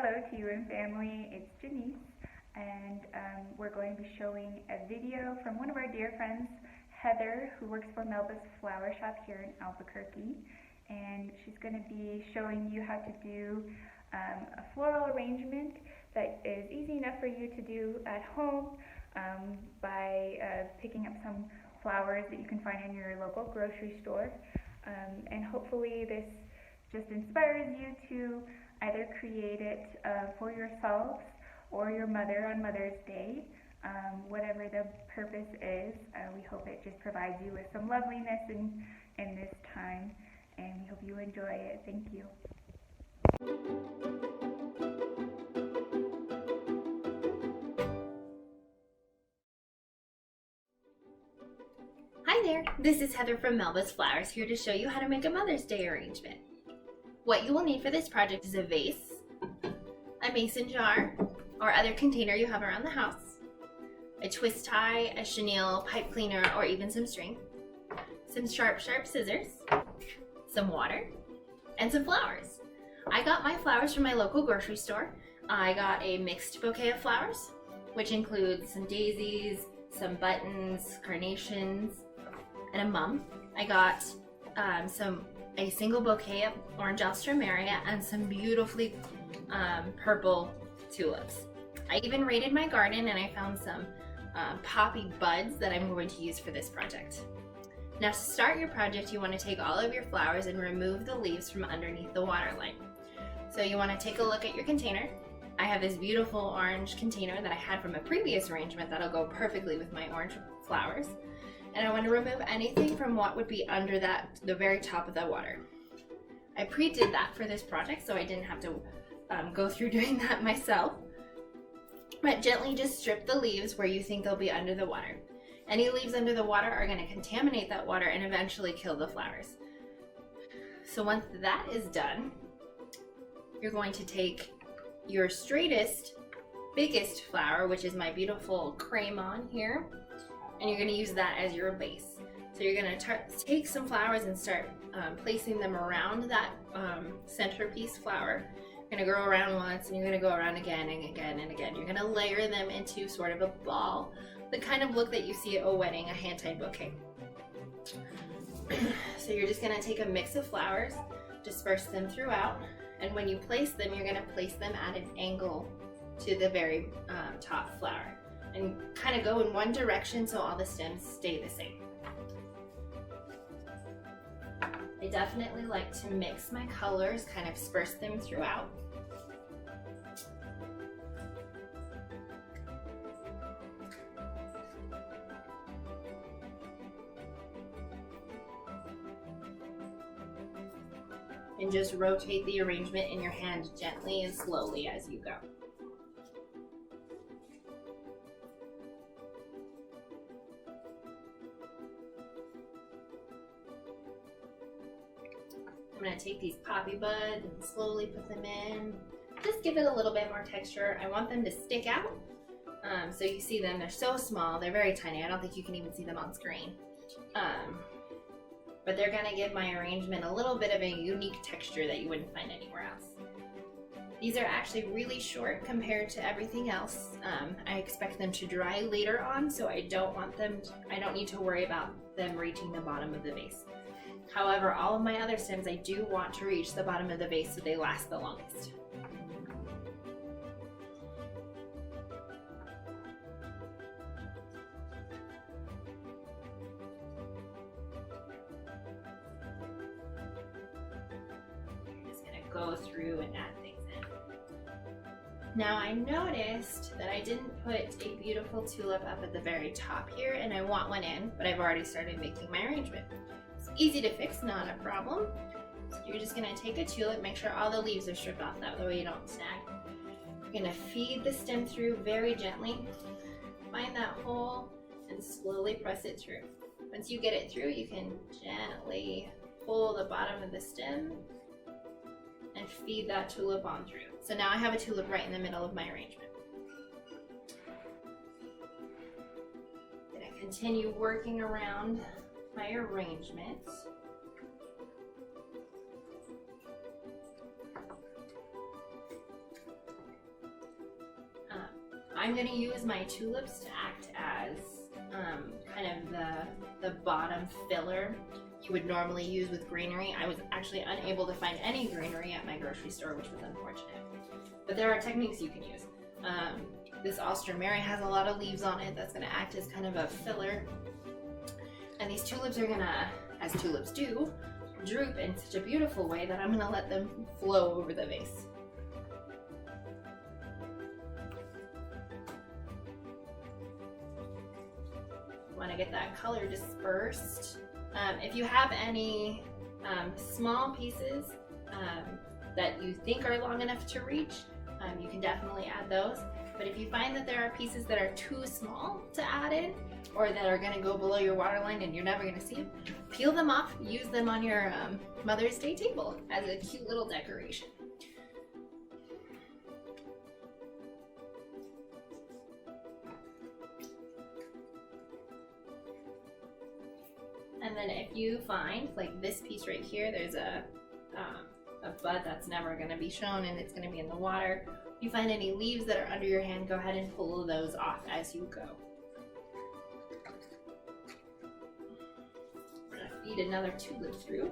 Hello to you and family, it's Janice, and we're going to be showing a video from one of our dear friends, Heather, who works for Melba's flower shop here in Albuquerque, and she's going to be showing you how to do a floral arrangement that is easy enough for you to do at home by picking up some flowers that you can find in your local grocery store, and hopefully this just inspires you to either create it for yourselves or your mother on Mother's Day. Whatever the purpose is, we hope it just provides you with some loveliness in this time, and we hope you enjoy it. Thank you. Hi there, this is Heather from Melba's Flowers here to show you how to make a Mother's Day arrangement. What you will need for this project is a vase, a mason jar, or other container you have around the house, a twist tie, a chenille, pipe cleaner, or even some string, some sharp scissors, some water, and some flowers. I got my flowers from my local grocery store. I got a mixed bouquet of flowers, which includes some daisies, some buttons, carnations, and a mum. I got a single bouquet of orange alstroemeria and some beautifully purple tulips. I even raided my garden and I found some poppy buds that I'm going to use for this project. Now to start your project, you want to take all of your flowers and remove the leaves from underneath the water line. So you want to take a look at your container. I have this beautiful orange container that I had from a previous arrangement that'll go perfectly with my orange flowers. And I want to remove anything from what would be under the very top of the water. I pre-did that for this project, so I didn't have to go through doing that myself. But gently just strip the leaves where you think they'll be under the water. Any leaves under the water are going to contaminate that water and eventually kill the flowers. So once that is done, you're going to take your straightest, biggest flower, which is my beautiful cremon here, and you're going to use that as your base. So you're going to take some flowers and start placing them around that centerpiece flower. You're going to go around once and you're going to go around again and again and again. You're going to layer them into sort of a ball, the kind of look that you see at a wedding, a hand-tied bouquet. So you're just going to take a mix of flowers, disperse them throughout, and when you place them, you're going to place them at an angle to the very top flower, and kind of go in one direction so all the stems stay the same. I definitely like to mix my colors, kind of disperse them throughout. And just rotate the arrangement in your hand gently and slowly as you go. I'm going to take these poppy buds and slowly put them in. Just give it a little bit more texture. I want them to stick out. So you see them, they're so small, they're very tiny. I don't think you can even see them on screen. But they're going to give my arrangement a little bit of a unique texture that you wouldn't find anywhere else. These are actually really short compared to everything else. I expect them to dry later on, so I don't need to worry about them reaching the bottom of the vase. However, all of my other stems I do want to reach the bottom of the vase so they last the longest. I'm just going to go through and add things in. Now I noticed that I didn't put a beautiful tulip up at the very top here, and I want one in, but I've already started making my arrangement. Easy to fix, not a problem. So you're just going to take a tulip, make sure all the leaves are stripped off, that way you don't snag. You're going to feed the stem through very gently. Find that hole and slowly press it through. Once you get it through, you can gently pull the bottom of the stem and feed that tulip on through. So now I have a tulip right in the middle of my arrangement. I'm going to continue working around my arrangement. I'm going to use my tulips to act as kind of the bottom filler you would normally use with greenery. I was actually unable to find any greenery at my grocery store, which was unfortunate. But there are techniques you can use. This Austrian Mary has a lot of leaves on it that's going to act as kind of a filler. And these tulips are going to, as tulips do, droop in such a beautiful way that I'm going to let them flow over the vase. You want to get that color dispersed. If you have any small pieces that you think are long enough to reach, you can definitely add those. But if you find that there are pieces that are too small to add in, or that are going to go below your water line and you're never going to see them, peel them off, use them on your Mother's Day table as a cute little decoration. And then if you find, like this piece right here, there's a bud that's never going to be shown and it's going to be in the water. If you find any leaves that are under your hand, go ahead and pull those off as you go. We're going to feed another tulip through.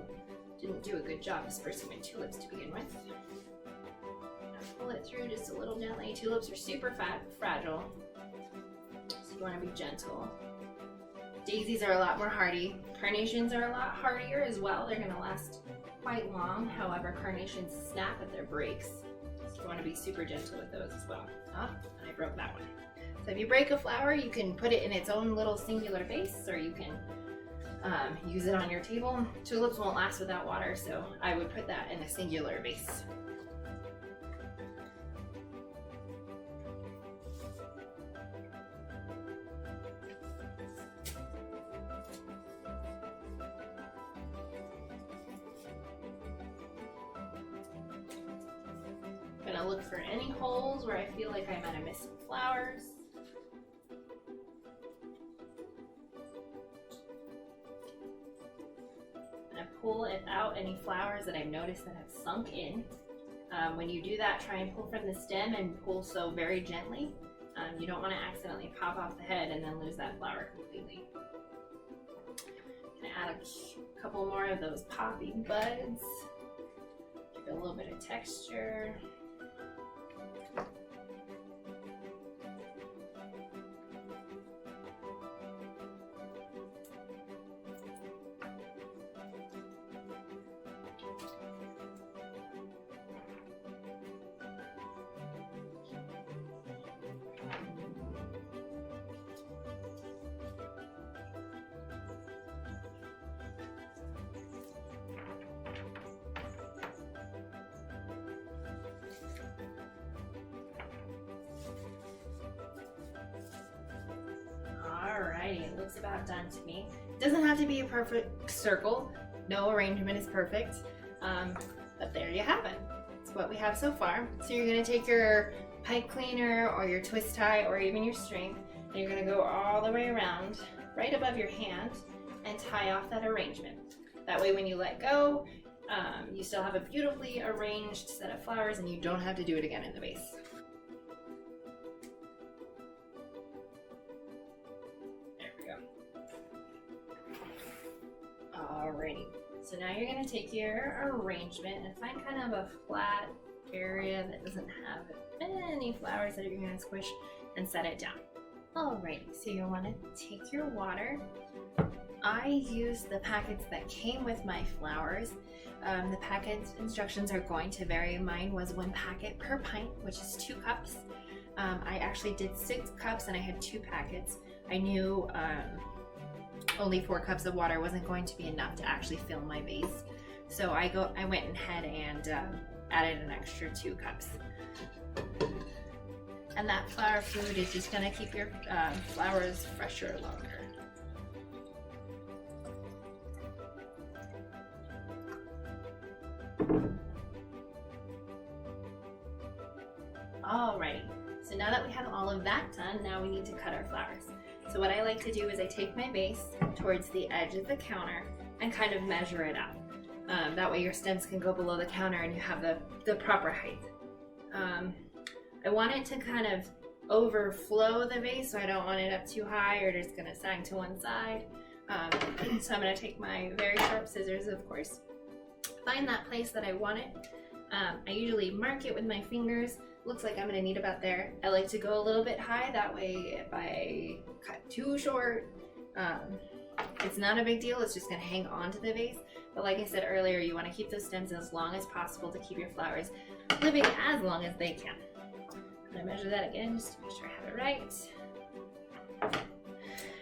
Didn't do a good job dispersing my tulips to begin with. Pull it through just a little gently. Tulips are super fragile, so you want to be gentle. Daisies are a lot more hardy. Carnations are a lot hardier as well. They're going to last quite long. However, carnations snap at their breaks. So you want to be super gentle with those as well. Oh, and I broke that one. So if you break a flower, you can put it in its own little singular vase, or you can use it on your table. Tulips won't last without water, so I would put that in a singular vase. I'm gonna look for any holes where I feel like I might have missed some flowers. I'm gonna pull out any flowers that I've noticed that have sunk in. When you do that, try and pull from the stem and pull so very gently. You don't want to accidentally pop off the head and then lose that flower completely. I'm gonna add a couple more of those poppy buds. Give it a little bit of texture. Alrighty, it looks about done to me. It doesn't have to be a perfect circle. No arrangement is perfect. But there you have it. It's what we have so far. So you're going to take your pipe cleaner or your twist tie or even your string, and you're going to go all the way around right above your hand and tie off that arrangement. That way when you let go, you still have a beautifully arranged set of flowers and you don't have to do it again in the vase. Alrighty, so now you're going to take your arrangement and find kind of a flat area that doesn't have any flowers that you're going to squish and set it down. Alrighty, so you'll want to take your water. I used the packets that came with my flowers. The packet instructions are going to vary. Mine was 1 packet per pint, which is 2 cups. I actually did 6 cups and I had 2 packets. I knew only 4 cups of water wasn't going to be enough to actually fill my vase. So I went ahead and added an extra 2 cups. And that flower food is just going to keep your flowers fresher longer. Alrighty, so now that we have all of that done, now we need to cut our flowers. So what I like to do is I take my vase towards the edge of the counter and kind of measure it out. That way your stems can go below the counter and you have the proper height. I want it to kind of overflow the vase, so I don't want it up too high or it's gonna sag to one side. So I'm gonna take my very sharp scissors, of course, find that place that I want it. I usually mark it with my fingers. Looks like I'm gonna need about there. I like to go a little bit high, that way if I cut too short, it's not a big deal, it's just gonna hang on to the vase. But like I said earlier, you wanna keep those stems as long as possible to keep your flowers living as long as they can. I'm gonna measure that again, just to make sure I have it right.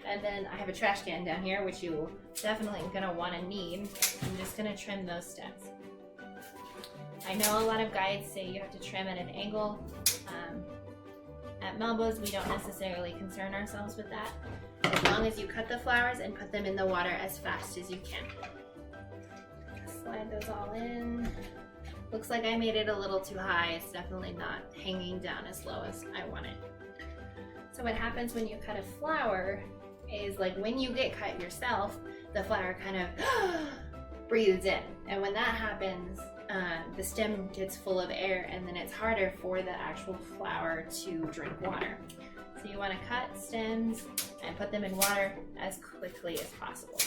And then I have a trash can down here, which you definitely gonna wanna need. I'm just gonna trim those stems. I know a lot of guides say you have to trim at an angle. At Melba's, we don't necessarily concern ourselves with that, as long as you cut the flowers and put them in the water as fast as you can. Slide those all in. Looks like I made it a little too high. It's definitely not hanging down as low as I want it. So what happens when you cut a flower is, like, when you get cut yourself, the flower kind of breathes in. And when that happens, the stem gets full of air, and then it's harder for the actual flower to drink water. So you want to cut stems and put them in water as quickly as possible.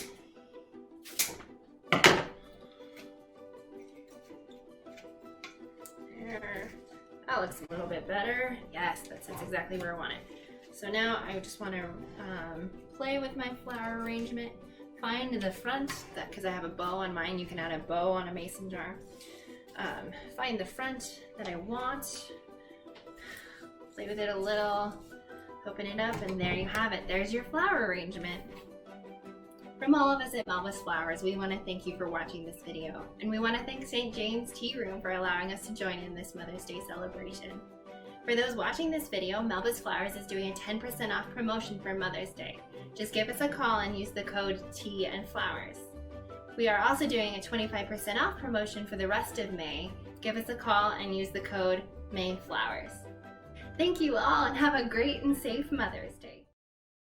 There. That looks a little bit better. Yes, that's exactly where I want it. So now I just want to play with my flower arrangement. Find the front, because I have a bow on mine. You can add a bow on a mason jar. Find the front that I want. Play with it a little. Open it up, and there you have it. There's your flower arrangement. From all of us at Melba's Flowers, we want to thank you for watching this video, and we want to thank St. Jane's Tea Room for allowing us to join in this Mother's Day celebration. For those watching this video, Melba's Flowers is doing a 10% off promotion for Mother's Day. Just give us a call and use the code Tea and Flowers. We are also doing a 25% off promotion for the rest of May. Give us a call and use the code May Flowers. Thank you all, and have a great and safe Mother's Day.